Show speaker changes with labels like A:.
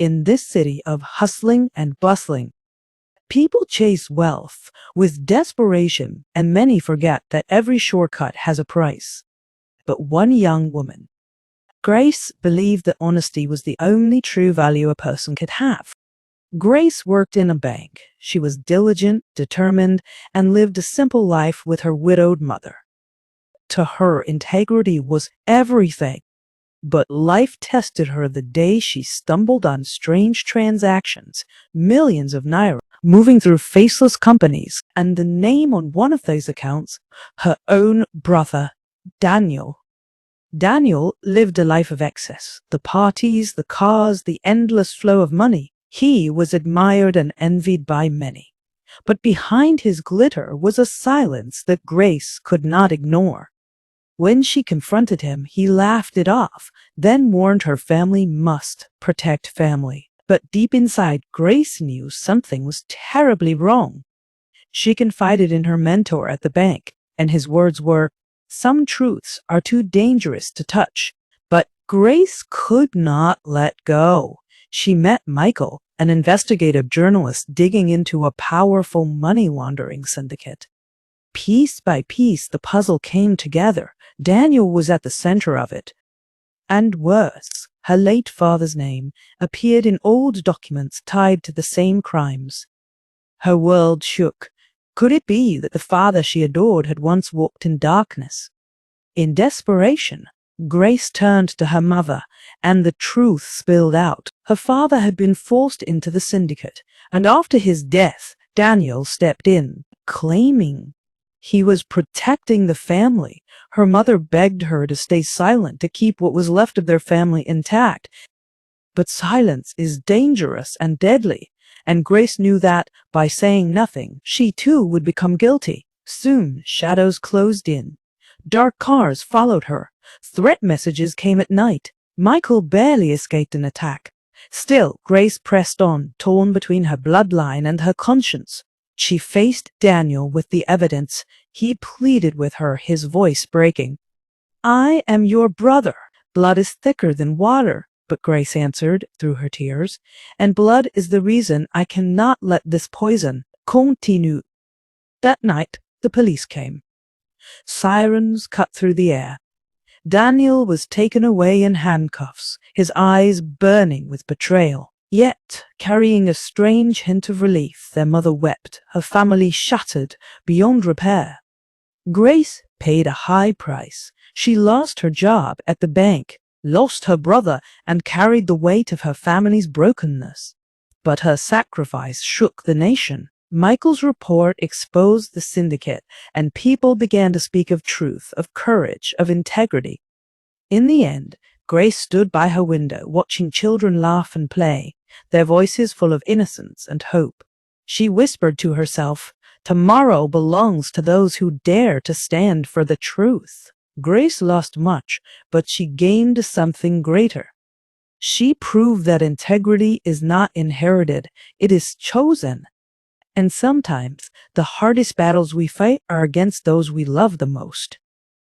A: In this city of hustling and bustling, people chase wealth with desperation, and many forget that every shortcut has a price. But one young woman, Grace, believed that honesty was the only true value a person could have. Grace worked in a bank. She was diligent, determined, and lived a simple life with her widowed mother. To her, integrity was everything. But life tested her the day she stumbled on strange transactions, millions of naira moving through faceless companies, and the name on one of those accounts, her own brother, Daniel. Daniel lived a life of excess. The parties, the cars, the endless flow of money. He was admired and envied by many. But behind his glitter was a silence that Grace could not ignore. When she confronted him, he laughed it off, then warned her family must protect family. But deep inside, Grace knew something was terribly wrong. She confided in her mentor at the bank, and his words were, "Some truths are too dangerous to touch." But Grace could not let go. She met Michael, an investigative journalist digging into a powerful money-laundering syndicate. Piece by piece, the puzzle came together. Daniel was at the center of it. And worse, her late father's name appeared in old documents tied to the same crimes. Her world shook. Could it be that the father she adored had once walked in darkness? In desperation, Grace turned to her mother, and the truth spilled out. Her father had been forced into the syndicate, and after his death, Daniel stepped in, claiming he was protecting the family. Her mother begged her to stay silent, to keep what was left of their family intact. But silence is dangerous and deadly, and Grace knew that by saying nothing, she too would become guilty. Soon, shadows closed in. Dark cars followed her. Threat messages came at night. Michael barely escaped an attack. Still, Grace pressed on, torn between her bloodline and her conscience. She faced Daniel with the evidence. He pleaded with her, his voice breaking. "I am your brother. Blood is thicker than water." But Grace answered through her tears, "And blood is the reason I cannot let this poison continue." That night, the police came. Sirens cut through the air. Daniel was taken away in handcuffs, his eyes burning with betrayal. Yet, carrying a strange hint of relief, their mother wept, her family shattered beyond repair. Grace paid a high price. She lost her job at the bank, lost her brother, and carried the weight of her family's brokenness. But her sacrifice shook the nation. Michael's report exposed the syndicate, and people began to speak of truth, of courage, of integrity. In the end, Grace stood by her window, watching children laugh and play, their voices full of innocence and hope. She whispered to herself, "Tomorrow belongs to those who dare to stand for the truth." Grace lost much, but she gained something greater. She proved that integrity is not inherited, it is chosen. And sometimes the hardest battles we fight are against those we love the most.